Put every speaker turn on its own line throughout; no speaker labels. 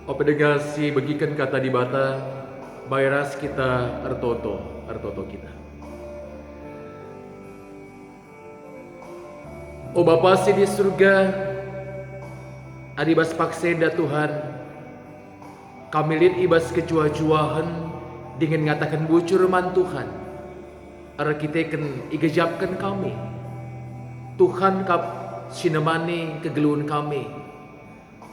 Opedegasi bagikan kata di bata, bayras kita artoto kita. O Bapa si di surga, adibas pakseda Tuhan, kami lihat ibas kecua-cuahan dengan ngatakan bucur man Tuhan. Ara kita kan igajapkan kami. Tuhan kap sinemani kegeluhan kami.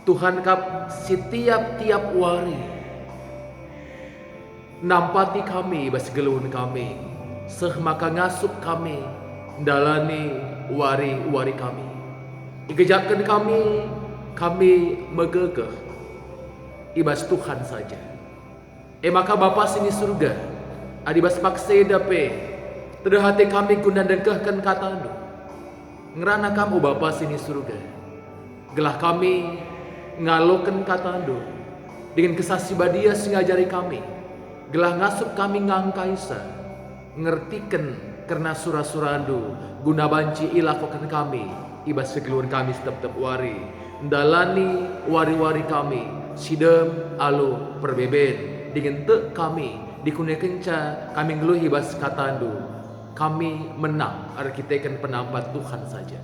Tuhan kap setiap wari nampati kami bas geluhun kami, seh maka ngasup kami dalani wari kami. Igejapkan kami megegeh ibas Tuhan saja. Maka Bapa sini surga, adibas makseda pe, terdahati kami guna dengkehkan katanu. Ngerana kamu Bapa sini surga, gelah kami ngaloken katanu dengan kesasi badia singajari kami, gelah ngasup kami ngangkaisa, ngertikan karena surah-suradu guna banci ilakokan kami, ibas segeluan kami tetap wari, dalani wari-wari kami, sidem alu perbeben, dengan te kami dikunia kenca kami ngeluh ibas katandu, kami menang arkitekan penampat Tuhan saja.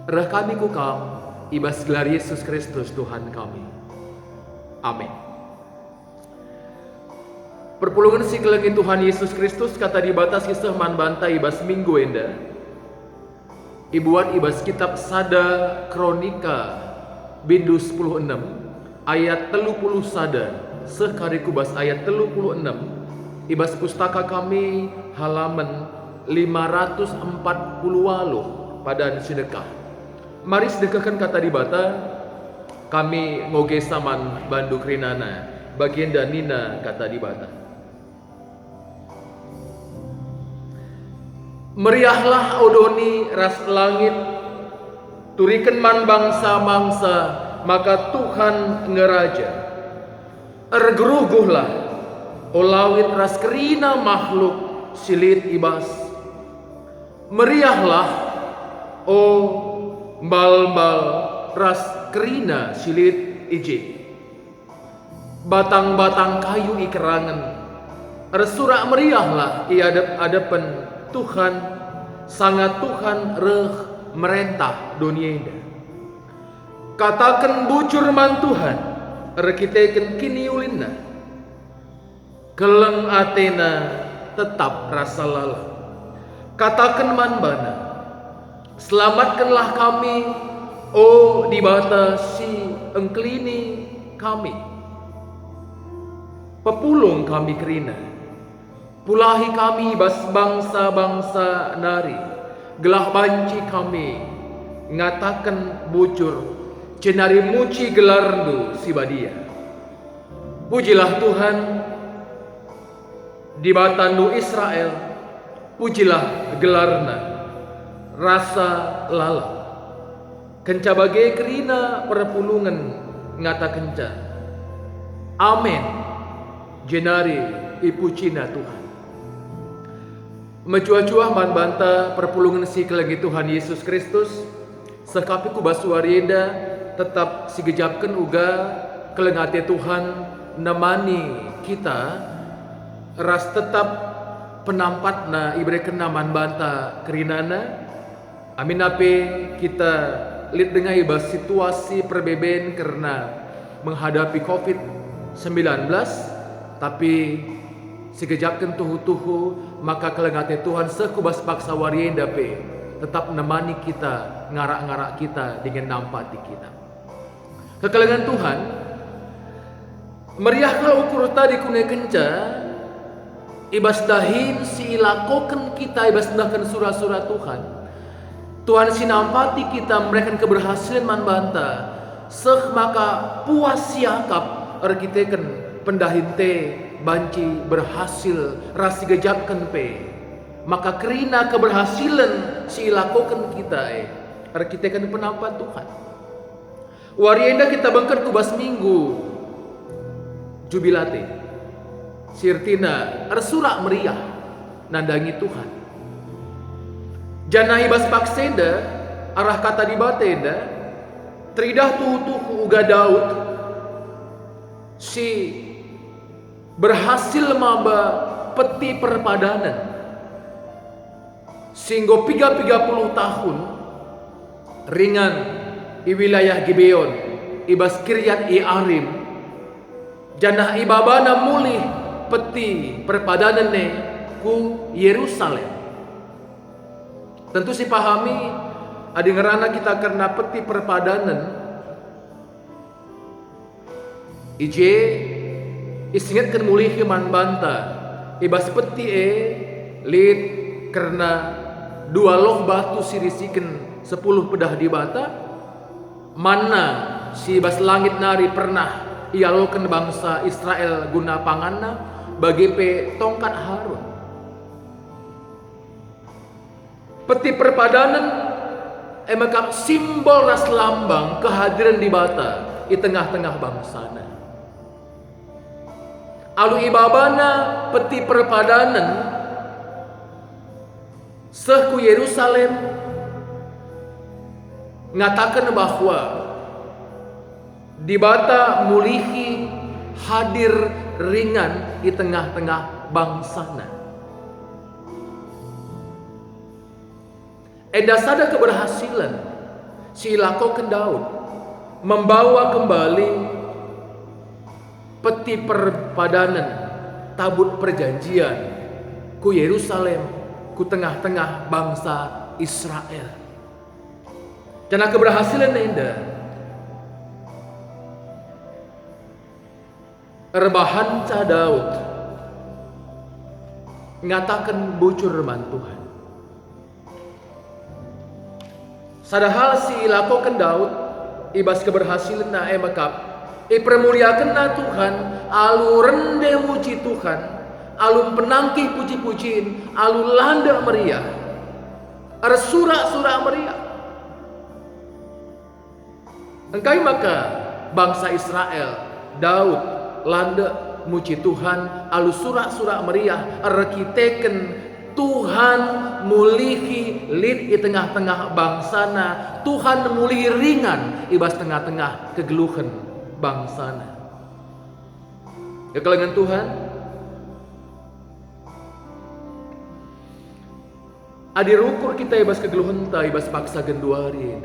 Reh kami kukam ibas gelar Yesus Kristus Tuhan kami. Amin. Perpulungan si kelengin Tuhan Yesus Kristus kata dibatas kisah man banta ibas minggu enda. Ibuat ibas kitab Sada Kronika bindu 16 ayat 30 sada sekari kubas ayat 36 ibas pustaka kami halaman 540 pada sedekah. Mari sedekahkan kata di bata, kami ngoge saman bandu krinana, bagian danina kata di bata. Meriahlah odoni ras langit, turiken man bangsa-bangsa, maka Tuhan ngeraja. Ergeruguhlah, olawit ras kerina makhluk silit ibas. Meriahlah, o bal-bal ras kerina silit ije. Batang-batang kayu ikerangan. Resurak meriahlah iadep-adepen Tuhan, sangat Tuhan reh merentah dunia ini. Katakan bucur man Tuhan, rekiteken kini ulinna. Keleng atena tetap rasa lala. Katakan man bana, selamatkanlah kami, oh di bata si engklini kami. Pepulung kami kerina, pulahi kami bas bangsa-bangsa nari, gelah banci kami, ngatakan bucur, cenari muci gelarndu si badia. Pujilah Tuhan, di batandu Israel, pujilah gelarna, rasa lala. Kenca bagai kerina perpulungan ngata kenca. Amin. Jenari ipucina Tuhan. Mencuah-cuah man banta perpulungan si kelengi Tuhan Yesus Kristus. Sekapi kubasuarienda tetap sigejapkan uga kelengate Tuhan nemani kita. Ras tetap penampatna ibreken naman banta kerinana. Amin ape kita lihat dengan ibas situasi perbeben karena menghadapi COVID-19, tapi sekejapkan tuhu-tuhu maka kelengate Tuhan sekubas paksa warienda pe tetap menemani kita, ngarak-ngarak kita dengan nampati kita. Kekelengan Tuhan meriahkah ukur tadi kune kenca ibas dahin si ilakokan kita ibas dakan surah-surah Tuhan. Tuhan sinampati kita memberikan keberhasilan man banta. Seh maka puas siakap arkiteken pendahinte banci berhasil rasi gejapkan pe. Maka kerina keberhasilan si ilakokan kita arkiteken penampan Tuhan. Warienda kita bangkan kubas minggu jubilate. Sirtina arsurak meriah nandangi Tuhan. Jana ibas pakseda arah kata di batenda tridah tuhu uga Daud si berhasil maba peti perpadanan sehingga 30 tahun ringan i wilayah Gibeon ibas Kiryat Yearim janah ibabana mulih peti perpadanan ku Yerusalem. Tentu si pahami adi ngerana kita karena peti perpadanan ije isingat kan mulih keman banta ibas peti lid karena dua loh batu sirisiken 10 pedah di bata mana si bas langit nari pernah ialokan bangsa Israel guna panganna bagi tongkat Harun. Peti perpadanan emang simbol ras lambang kehadiran di bata di tengah-tengah bangsana. Alu ibabana peti perpadanan sehku Yerusalem ngatakan bahwa di bata mulihi hadir ringan di tengah-tengah bangsana. Enda sada keberhasilan si lakokan Daud membawa kembali peti perpadanan tabut perjanjian ku Yerusalem ku tengah-tengah bangsa Israel. Karena keberhasilan enda rebahan ca Daud ngatakan bocor man Tuhan. Sadahal si lakokan Daud ibas keberhasilan na emakap permuliakan na Tuhan alu rende muji Tuhan alun penangkih puji-pujiin, alun landa meriah, ada surah-surah meriah. Engkai maka bangsa Israel, Daud landa muji Tuhan, alun surah-surah meriah, rekiteken Tuhan mulihi lid di tengah-tengah bangsana, Tuhan mulihi ringan ibas tengah-tengah kegeluhan bangsana. Ya kalangan Tuhan, adi rukur kita ibas kegeluhan ta ibas paksa genduari.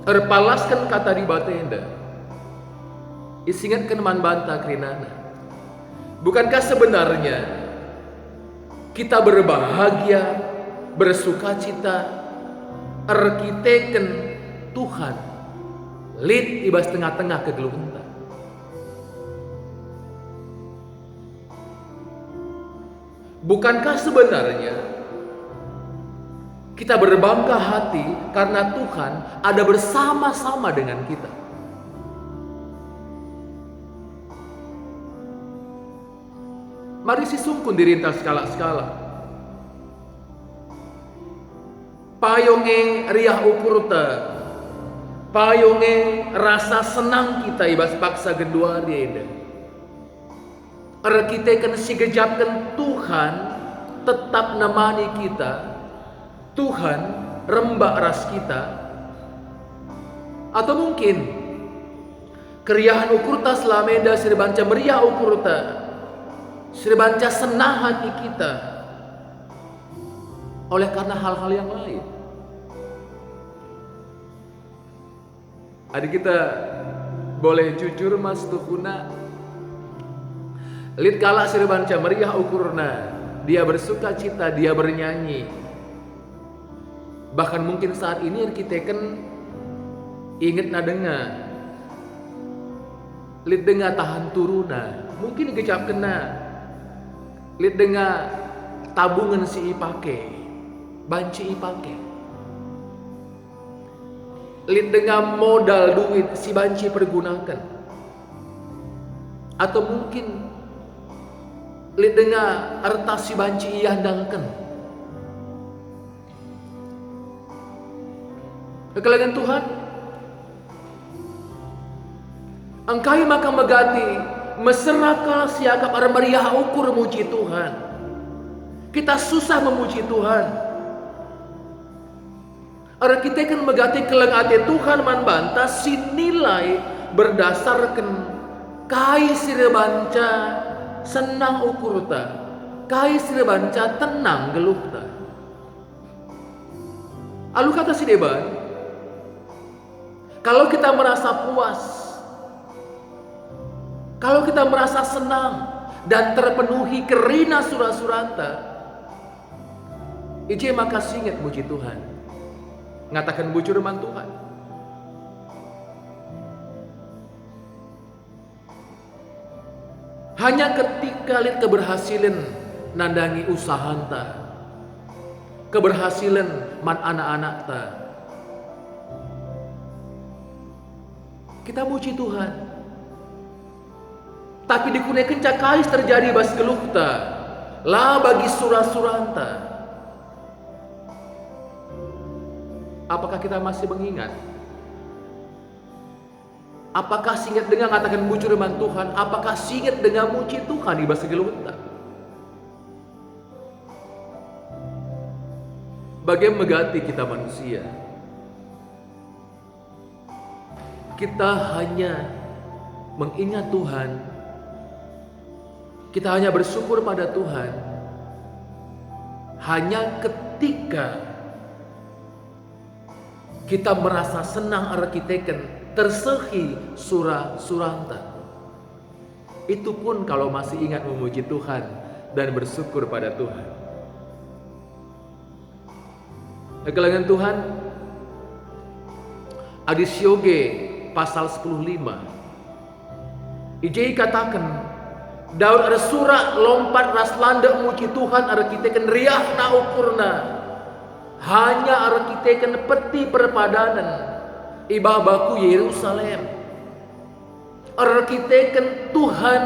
Erpalaskan kata di batenda. Isingatkan man banta krinana. Bukankah sebenarnya kita berbahagia, bersukacita, arkiteken Tuhan lid ibas tengah-tengah kegeluhan ta. Bukankah sebenarnya kita berbangga hati karena Tuhan ada bersama-sama dengan kita? Mari sisungkun dirintas skala-skala. Payonge riah ukurta, payonge rasa senang kita ibas paksa gedua rieda. Kita akan sigejapkan Tuhan tetap namani kita, Tuhan rembak ras kita, atau mungkin keriahan ukurta selameda sirbanca meriah ukurta, sirbanca senang hati kita oleh karena hal-hal yang lain. Adik kita boleh jujur mas tuhuna. Lid kala sirbanca meriah ukurna, dia bersuka cita, dia bernyanyi. Bahkan mungkin saat ini kita kan inget na denga, lid denga tahan turuna, mungkin kecap kena, lid denga tabungan si ipake, banci ipake, lid denga modal duit si banci pergunakan, atau mungkin lid denga arta si banci iandalkan. Kekalangan Tuhan, angkai maka megati meserakal siakap armariah ukur muji Tuhan. Kita susah memuji Tuhan. Ara kita kan megati keleng ate Tuhan man banta sinilai berdasarkan kai sire banca senang ukur ta, kai sire banca tenang geluh ta. Alu kata si deban, kalau kita merasa puas, kalau kita merasa senang dan terpenuhi kerina surah-suranta, ije maka singet muji Tuhan. Ngatakan bujur man Tuhan. Hanya ketika lihat keberhasilan nandangi usahanta, keberhasilan man anak-anak ta, kita muji Tuhan. Tapi dikunekan cakais terjadi bas geluh ta, lah bagi surah-suranta. Apakah kita masih mengingat? Apakah singet dengan mengatakan bujur man Tuhan? Apakah singet dengan muji Tuhan di bahasa geluhta? Bagaimana megati kita manusia? Kita hanya mengingat Tuhan. Kita hanya bersyukur pada Tuhan. Hanya ketika kita merasa senang arkiteken tersehi surah-suranta. Itu pun kalau masih ingat memuji Tuhan dan bersyukur pada Tuhan. Kelangan Tuhan, Adis Yoge pasal 10:5. Ijai katakan, Daud ada surah lompat ras landa muji Tuhan arkiteken riah na ukurna. Hanya arkiteken peti perpadanan ibah baku Yerusalem. Arkiteken Tuhan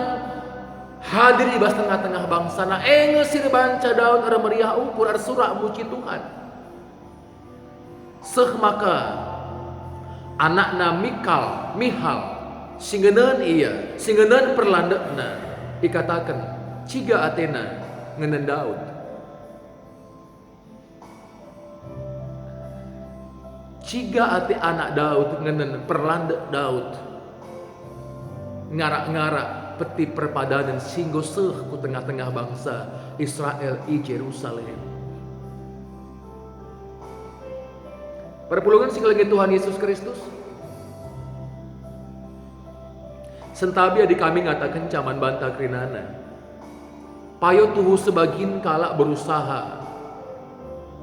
hadir di tengah-tengah bangsa na sir banca Daud ara meriah ukur ar surah muji Tuhan. Seh maka anakna Mihal singeneun iya singeneun perlandekna dikatakan ciga Atena ngenen Daud. Ciga ati anak Daud ngenen perlandek Daud ngarak-ngarak peti perpadanan singgo seh ku tengah-tengah bangsa Israel i Jerusalem. Perpulungan singgalagi Tuhan Yesus Kristus. Sentabi di kami ngatakan caman banta krinana. Payo tuhu sebagin kala berusaha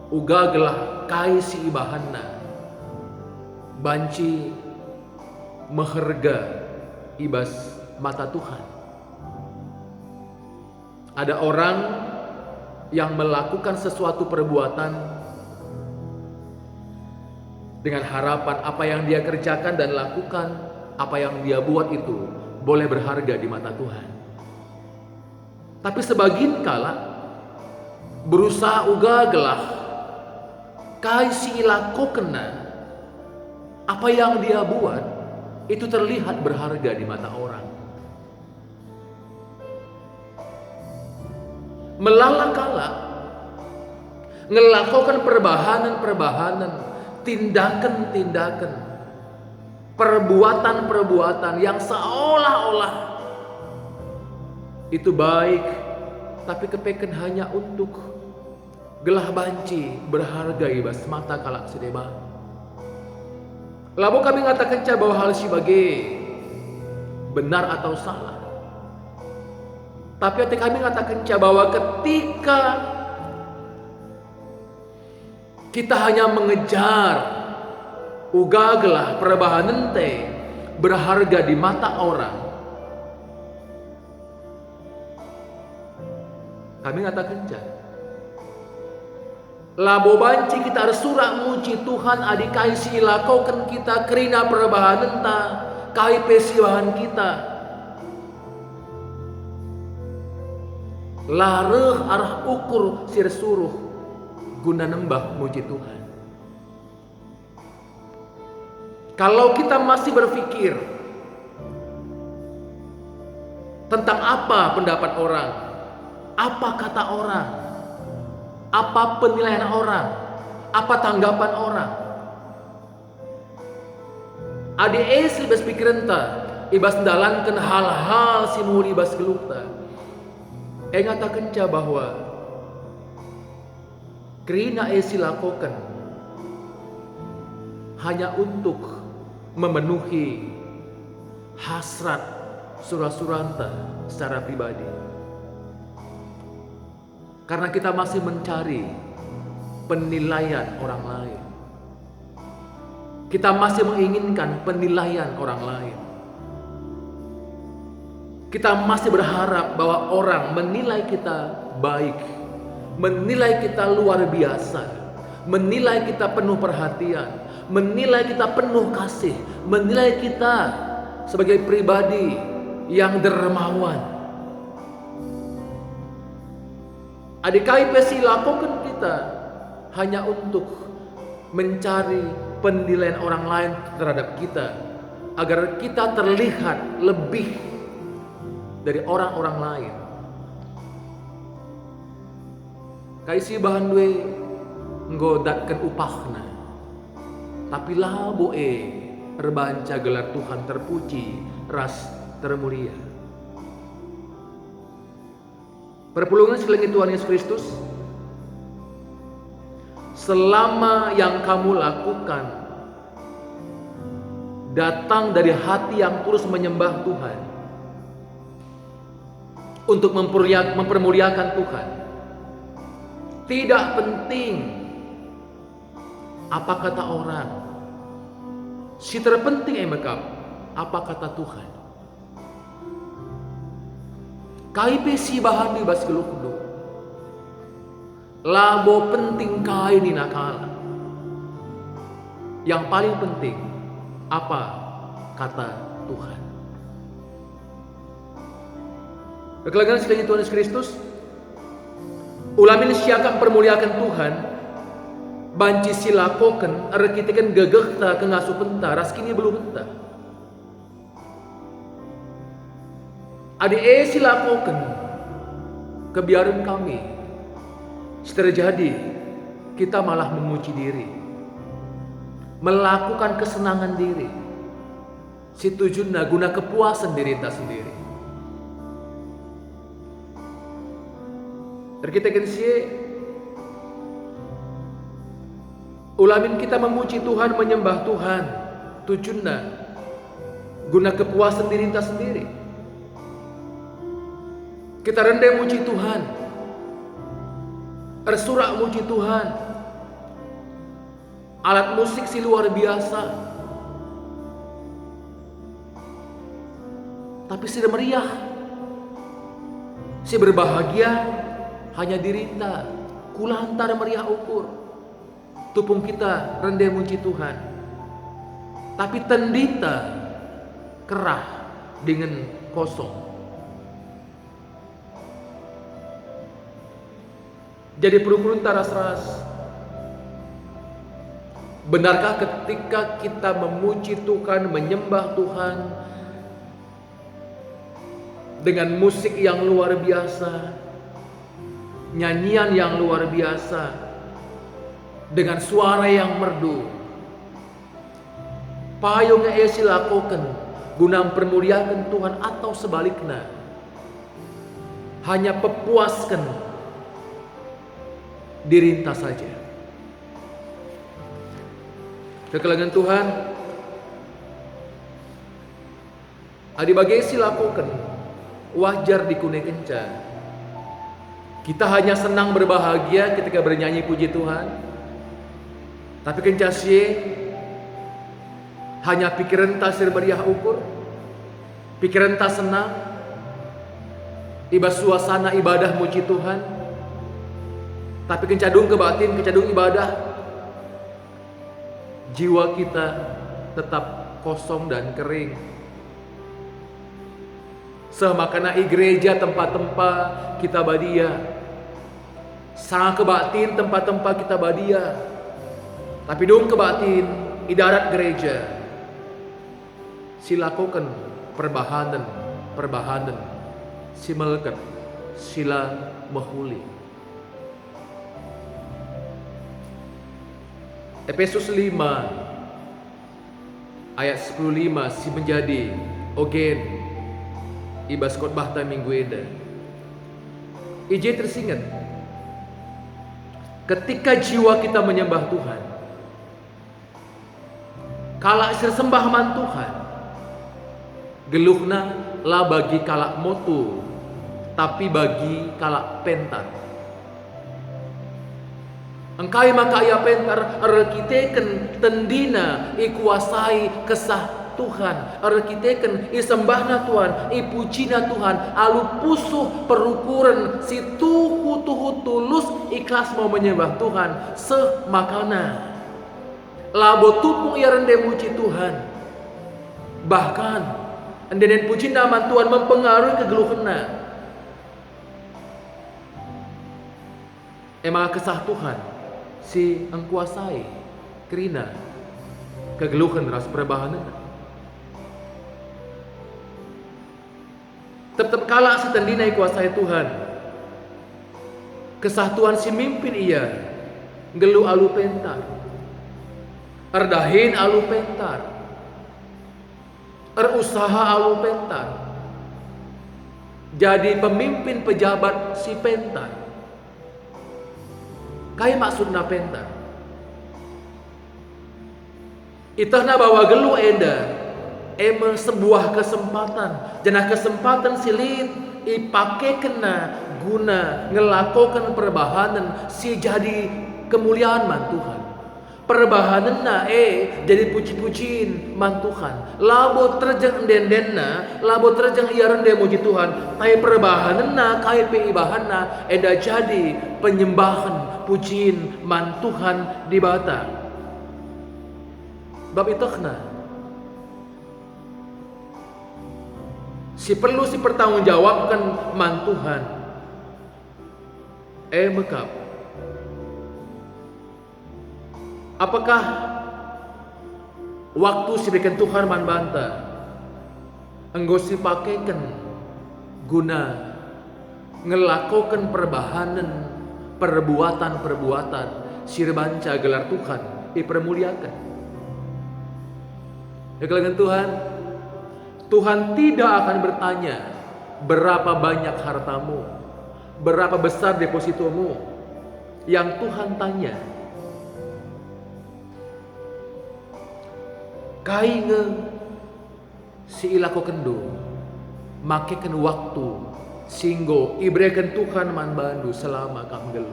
uga gelah kai si ibahanna. Banci meherga ibas mata Tuhan. Ada orang yang melakukan sesuatu perbuatan dengan harapan apa yang dia kerjakan dan lakukan, apa yang dia buat itu boleh berharga di mata Tuhan. Tapi sebagian kala berusaha uga gelah kai si ilakokena. Apa yang dia buat itu terlihat berharga di mata orang. Melalakala ngelakukan perbahanan-perbahanan, tindakan-tindakan, perbuatan-perbuatan yang seolah-olah itu baik, tapi kepeken hanya untuk gelah banci berharga ibas mata kalak sedeba. Lalu kami mengatakan bahwa hal sebagai benar atau salah. Tapi kami mengatakan bahwa ketika kita hanya mengejar ugaglah perubahan ente berharga di mata orang, kami mengatakan labo banci kita harus surah muji Tuhan adi kaisi lakokan kita kerina perubahan enta kai pesiwahan kita lareh arah ukur sir suruh guna nembah muji Tuhan. Kalau kita masih berpikir tentang apa pendapat orang, apa kata orang, apa penilaian orang, apa tanggapan orang, Adi esi bas pikiran ta, ibas dalankan hal-hal si muli bas gelukta. Engata kenca bahwa kerina esi lakukan hanya untuk memenuhi hasrat sura-suranta secara pribadi. Karena kita masih mencari penilaian orang lain. Kita masih menginginkan penilaian orang lain. Kita masih berharap bahwa orang menilai kita baik, menilai kita luar biasa, menilai kita penuh perhatian, menilai kita penuh kasih, menilai kita sebagai pribadi yang dermawan. Adikai pesi lakukan kita hanya untuk mencari penilaian orang lain terhadap kita, agar kita terlihat lebih dari orang-orang lain. Kaisi bahan due nggodatkan upahna, tapi labo terbanca gelar Tuhan terpuji, ras termulia. Perpulungan sekeliling Tuhan Yesus Kristus, selama yang kamu lakukan datang dari hati yang tulus menyembah Tuhan, untuk mempermuliakan Tuhan, tidak penting apa kata orang, si terpenting emakap apa kata Tuhan. KIP si bahan di bas gelukdo, labo penting kai di nakala. Yang paling penting apa kata Tuhan. Kekelagan sekalian Tuhan Yesus Kristus, ulamin siakan permuliakan Tuhan, banci silakoken, rekitikan gegekta kengasuh penta, raskini belum penta. Adi silakoken, kebiaran kami, terjadi kita malah memuji diri, melakukan kesenangan diri, si tujuannya guna kepuasan diri kita sendiri. Kita kensie ulamin kita memuji Tuhan, menyembah Tuhan, tujuannya guna kepuasan diri kita sendiri. Kita rendah muji Tuhan, tersurak muji Tuhan, alat musik si luar biasa, tapi si meriah, si berbahagia hanya dirinta, kulantar meriah ukur. Tupung kita rendah muji Tuhan, tapi tendita kerah dengan kosong. Jadi perlu taras-ras. Benarkah ketika kita memuji Tuhan, menyembah Tuhan dengan musik yang luar biasa, nyanyian yang luar biasa, dengan suara yang merdu, payungnya esi lakukan guna mempermuliakan Tuhan, atau sebaliknya hanya pepuaskan dirinta saja. Kekelagan Tuhan, adi bagesi lakukan wajar dikune kenca. Kita hanya senang berbahagia ketika bernyanyi puji Tuhan, tapi kenca sie hanya pikiran tasir meriah ukur, pikiran tak senang, ibas suasana ibadah muji Tuhan, tapi kencadung ke batin, kencadung ibadah, jiwa kita tetap kosong dan kering. Semakana gereja tempat-tempat kita badia, sang ke batin tempat-tempat kita badia, tapi dong ke batin idarat gereja, silakukan perbahanan, si melekat, sila mahuli. Efesus 5 ayat 15 si menjadi ogen ibas khotbah ta minggu eda. Ije tersingat ketika jiwa kita menyembah Tuhan, kala sembah man Tuhan, geluhna lah bagi kalak motu, tapi bagi kalak pentar. Engkai maka ia pentar rekiteken tendina ikuasai kesah Tuhan, rekiteken isembahna Tuhan, ipucina Tuhan, alu pusuh perukuran si tuhu tulus ikhlas mau menyembah Tuhan semakana. Labo tupung ia rende muji Tuhan. Bahkan endenen puji nama Tuhan mempengaruhi kegeluhna. Emang kesah Tuhan si engkuasai kerina kegeluhan ras perubahan. Tetap kala si tendina kuasai Tuhan. Kesah Tuhan si mimpin ia gelu alu pentar, erdahin alu pentar, erusaha alu pentar, jadi pemimpin pejabat si pentar. Kaya maksudna pentar itahna bawa gelu enda emang sebuah kesempatan, janah kesempatan silit ipake kena guna ngelakokan perbahanan si jadi kemuliaan man Tuhan. Perbahanan na jadi puji-pujiin man Tuhan. Labo terjang dendenna, labo terjang ia rende muji Tuhan. Tapi perbahanan na kaya peibahanna eda jadi penyembahan pujiin man Tuhan di bata. Bab itahna si perlu si pertanggungjawabkan man Tuhan. Mekap apakah waktu si bikin Tuhan man banta enggo si pakaikan guna ngelakokan perbahanan perbuatan si rebanca gelar Tuhan dipermuliakan. Ya kalian Tuhan tidak akan bertanya berapa banyak hartamu, berapa besar depositomu. Yang Tuhan tanya, kai nge si ilako kendo makekan waktu singgo ibrekan Tuhan man bandu selama kamgel.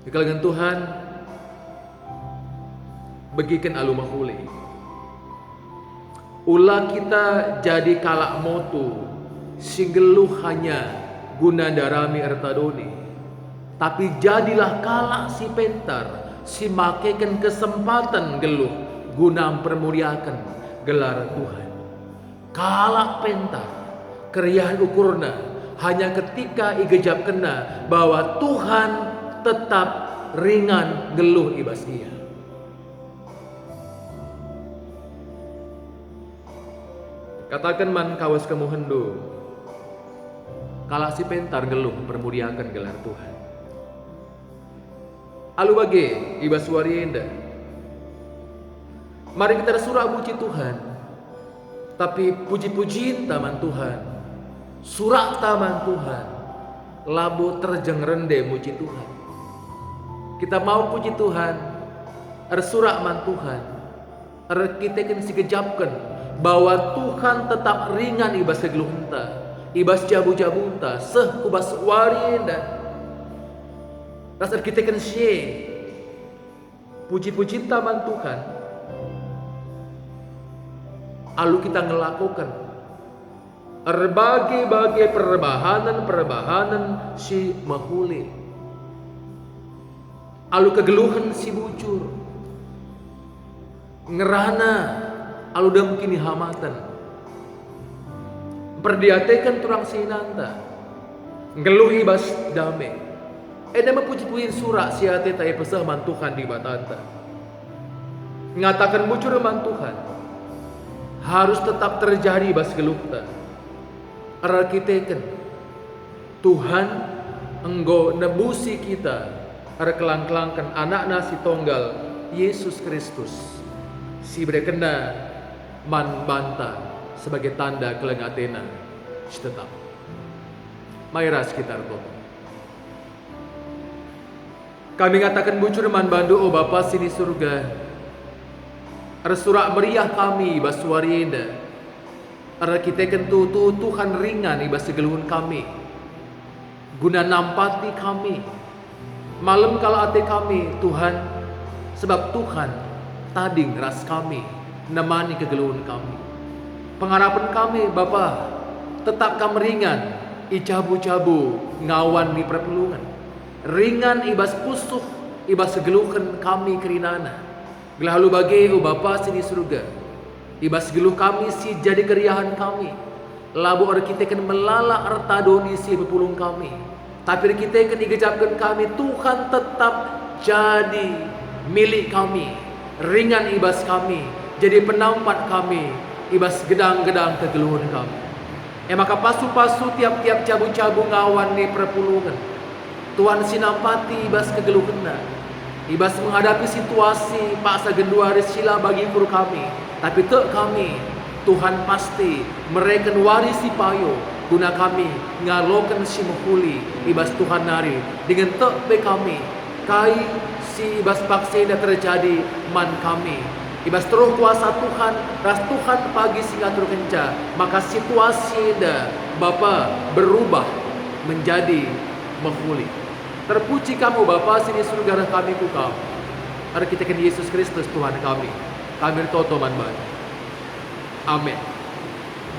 Dikalagan Tuhan begikan alu mahuli. Ulah kita jadi kalak motu singgeluh hanya guna darami ertadoni. Tapi jadilah kalak si pentar si makekan kesempatan geluh guna mempermuliakan gelar Tuhan. Kalak pentar keriahan ukurna hanya ketika igejap kena bahwa Tuhan tetap ringan geluh ibas ia. Katakan man kawas kamu hendu kalak si pentar geluh mempermuliakan gelar Tuhan. Alu bage ibas warienda. Mari kita surah puji Tuhan. Tapi puji-pujiin taman Tuhan. Surah taman Tuhan. Labu terjeng rende muji Tuhan. Kita mau puji Tuhan. Surah man Tuhan. Kita kan si kejapkan bahwa Tuhan tetap ringan ibas kegeluhenta. Ibas jabu-jabunta. Seh kubas warienda. Rasa kita kan share puji-puji taman Tuhan. Lalu kita ngelakukan berbagai perbahanan si mahuli. Lalu kegeluhan si bujur. Ngerana lalu dah mungkin hamatan. Perdiatekan turang sinanta. Ngeluhi bas damai. Nama puji-pujiin surah siate tae pesah man Tuhan di batanta. Ngatakan bujur man Tuhan. Harus tetap terjadi bas gelukta. Rakiteken Tuhan enggo nebusi kita Ada kelang-kelangkan anak nasi tunggal Yesus Kristus. Si berkena man banta sebagai tanda kelengatena tetap. Mayra sekitar Tuhan. Kami katakan bucur man bandu o Bapa sini surga. Ada surat meriah kami basuarienda. Ada kita kentu Tuhan ringan ibas segeluhun kami. Guna nampati kami. Malam kalau ate kami Tuhan, sebab Tuhan tading ras kami, nemani kegeluhun kami. Pengharapan kami Bapa, tetap kami ringan, icabu-cabu ngawan di perpelungan. Ringan ibas pusuh, ibas segeluhkan kami kerinana. Gelahalu bagi o Bapa sini surga. Ibas geluh kami si jadi keriahan kami. Labu orang kita kan melala arta doni si berpulung kami. Tapi kita kan digejapkan kami, Tuhan tetap jadi milik kami. Ringan ibas kami, jadi penampat kami, ibas gedang-gedang kegeluhan kami. Maka pasu-pasu tiap-tiap cabu-cabu ngawan ni perpulungan. Tuhan sinampati ibas kegeluhan. Ibas menghadapi situasi paksa gendua hari sila bagi guru kami. Tapi tak kami, Tuhan pasti mereka warisi payo. Guna kami ngalokan si menghuli ibas Tuhan nari dengan tekpe kami kai si ibas paksena terjadi man kami ibas terus kuasa Tuhan ras Tuhan pagi singa terkenca maka situasi dah Bapa berubah menjadi menghuli. Terpuji kamu Bapa sini surga kami ku kau. Ada kita kan Yesus Kristus Tuhan kami toto man baik. Amin.